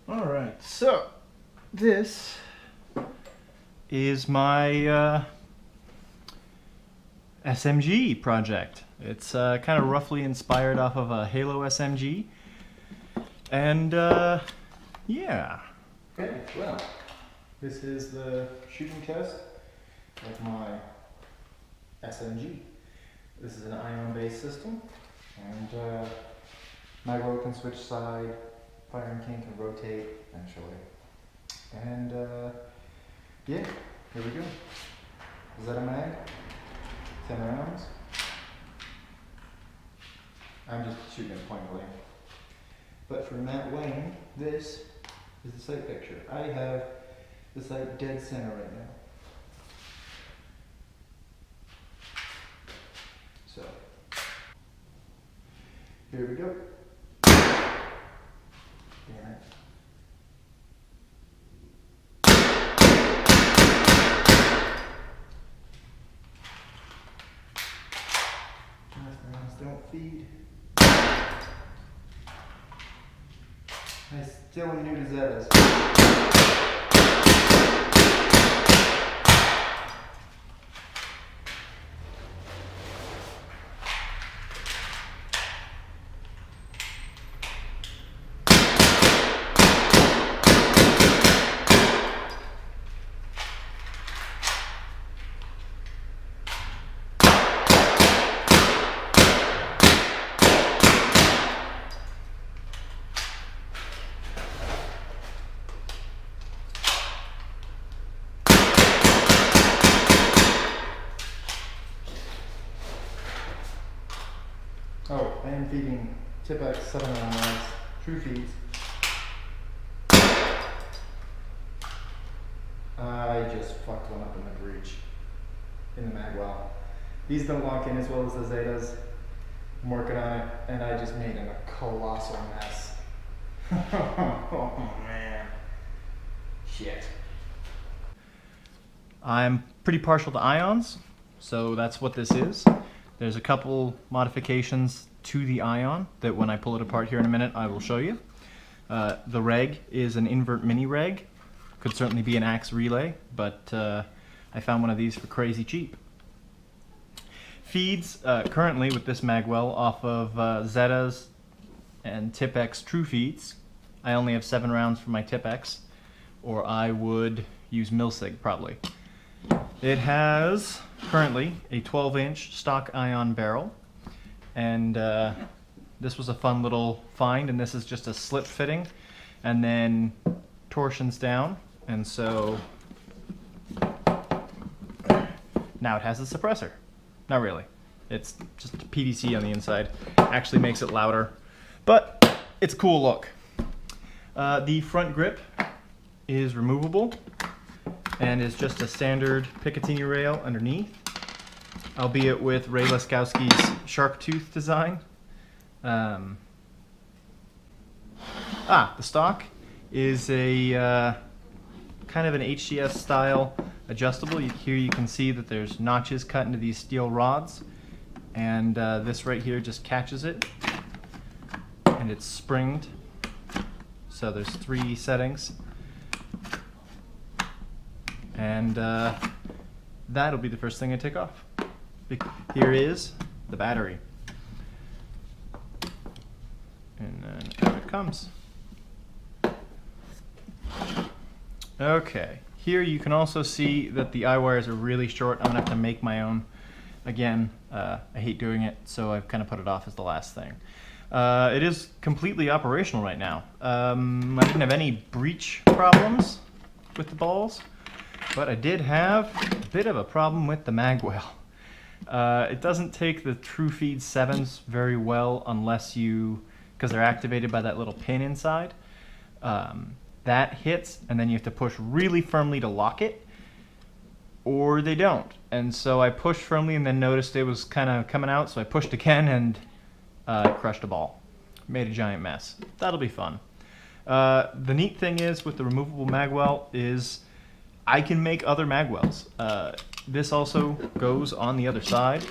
Alright, so this is my SMG project. It's kind of roughly inspired off of a Halo SMG. And yeah. Okay, well, this is the shooting test of my SMG. This is an ion-based system, and magwell can switch side, firing pin can rotate eventually. And yeah, here we go. Is that a mag? 10 rounds. I'm just shooting at point blank. But for Matt Wayne, this is the sight picture. I have the sight dead center right now. So, here we go. Damn it. Rounds don't feed. I still am new to Zetas. Oh, I am feeding Tipex 7 rounds, true feeds. I just fucked one up in the breech, in the magwell. These don't lock in as well as the Zetas. I'm working on it, and I just made a colossal mess. Oh man. Shit. I'm pretty partial to ions, so that's what this is. There's a couple modifications to the Ion that when I pull it apart here in a minute I will show you. The reg is an invert mini reg. Could certainly be an axe relay, but I found one of these for crazy cheap. Feeds currently with this magwell off of Zetas and Tipex true feeds. I only have 7 rounds for my Tipex, or I would use Milsig probably. It has currently a 12-inch stock ion barrel, and this was a fun little find, and this is just a slip fitting and then torsions down, and so now it has a suppressor. Not really, it's just PVC on the inside. Actually makes it louder, but it's a cool look. The front grip is removable and is just a standard Picatinny rail underneath, albeit with Ray Laskowski's shark tooth design. The stock is a kind of an HCS style adjustable. Here you can see that there's notches cut into these steel rods, and this right here just catches it, and it's springed. So there's 3 settings. And that'll be the first thing I take off. Here is the battery. And then out it comes. Okay, here you can also see that the eye wires are really short. I'm gonna have to make my own. Again, I hate doing it, so I've kind of put it off as the last thing. It is completely operational right now. I didn't have any breach problems with the balls, but I did have a bit of a problem with the magwell. It doesn't take the true feed 7s very well unless because they're activated by that little pin inside. That hits, and then you have to push really firmly to lock it, or they don't. And so I pushed firmly and then noticed it was kind of coming out, so I pushed again and crushed a ball. Made a giant mess. That'll be fun. The neat thing is with the removable magwell is I can make other magwells. This also goes on the other side,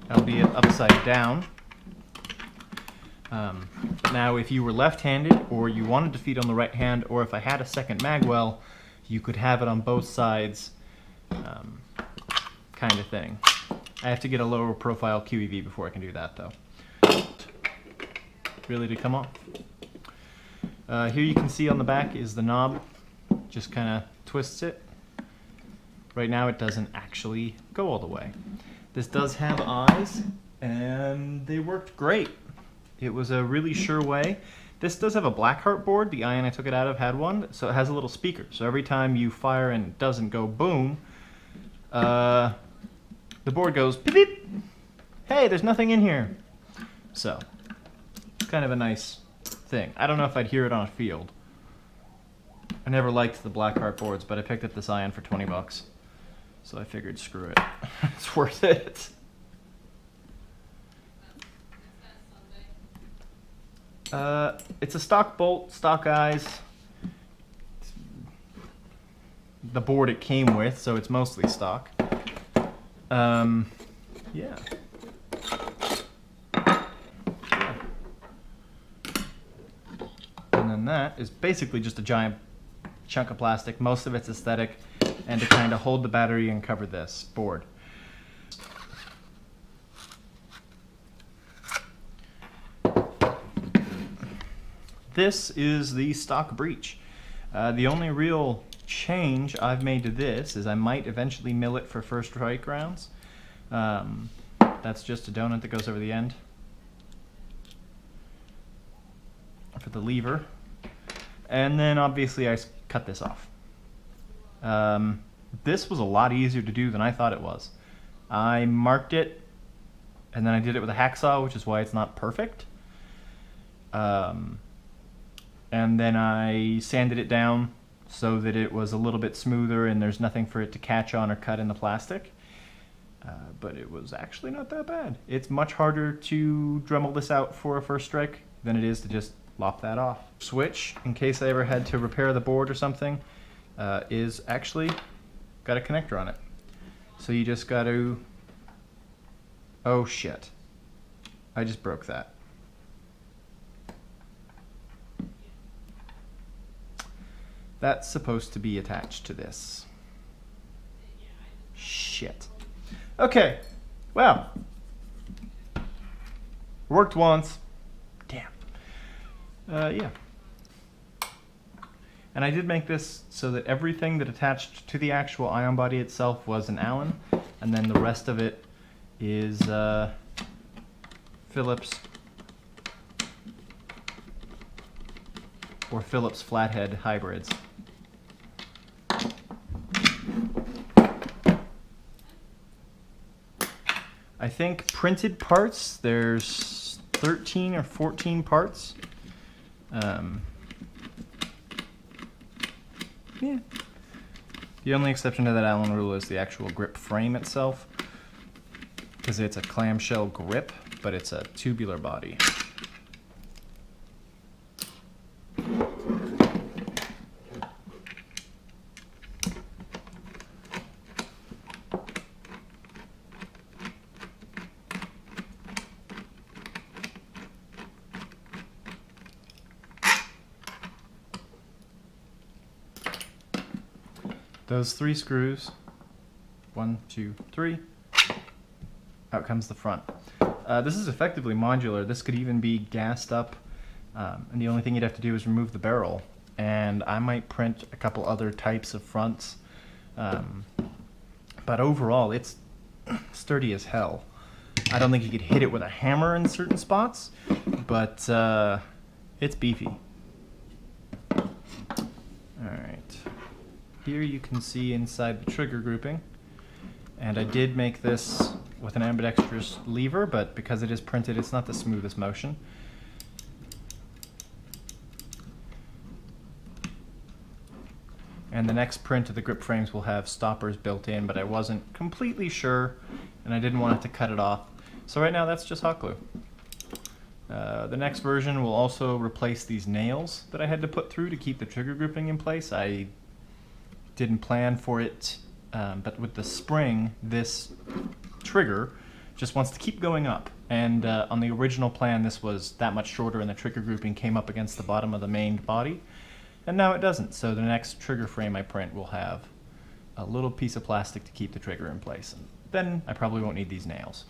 albeit upside down. Now, if you were left-handed, or you wanted to feed on the right hand, or if I had a second magwell, you could have it on both sides, kind of thing. I have to get a lower profile QEV before I can do that, though. Really to come off. Here you can see on the back is the knob. Just kind of twists it. Right now it doesn't actually go all the way. This does have eyes, and they worked great. It was a really sure way. This does have a Blackheart board. The Ion I took it out of had one, so it has a little speaker. So every time you fire and it doesn't go boom, the board goes beep beep. Hey, there's nothing in here. So it's kind of a nice thing. I don't know if I'd hear it on a field. I never liked the Blackheart boards, but I picked up this Ion for 20 bucks. So I figured, screw it. It's worth it. It's a stock bolt, stock eyes. The board it came with, so it's mostly stock. Yeah. And then that is basically just a giant chunk of plastic. Most of it's aesthetic, and to kind of hold the battery and cover this board. This is the stock breech. The only real change I've made to this is I might eventually mill it for first strike rounds. That's just a donut that goes over the end for the lever. And then obviously I cut this off. This was a lot easier to do than I thought it was. I marked it, and then I did it with a hacksaw, which is why it's not perfect. And then I sanded it down so that it was a little bit smoother and there's nothing for it to catch on or cut in the plastic. But it was actually not that bad. It's much harder to Dremel this out for a first strike than it is to just lop that off. Switch, in case I ever had to repair the board or something, is actually got a connector on it. So you just got to... Oh shit. I just broke that. That's supposed to be attached to this. Shit. Okay. Well. Worked once. Damn. Yeah. And I did make this so that everything that attached to the actual Ion body itself was an Allen, and then the rest of it is Phillips or Phillips flathead hybrids. I think printed parts, there's 13 or 14 parts. Yeah. The only exception to that Allen rule is the actual grip frame itself, because it's a clamshell grip, but it's a tubular body. Those 3 screws, 1, 2, 3, out comes the front. This is effectively modular. This could even be gassed up, and the only thing you'd have to do is remove the barrel. And I might print a couple other types of fronts, but overall it's sturdy as hell. I don't think you could hit it with a hammer in certain spots, but it's beefy. Alright. Here you can see inside the trigger grouping, and I did make this with an ambidextrous lever, but because it is printed, it's not the smoothest motion. And the next print of the grip frames will have stoppers built in, but I wasn't completely sure, and I didn't want it to cut it off. So right now that's just hot glue. The next version will also replace these nails that I had to put through to keep the trigger grouping in place. I didn't plan for it, but with the spring, this trigger just wants to keep going up. And on the original plan, this was that much shorter and the trigger grouping came up against the bottom of the main body. And now it doesn't. So the next trigger frame I print will have a little piece of plastic to keep the trigger in place. And then I probably won't need these nails.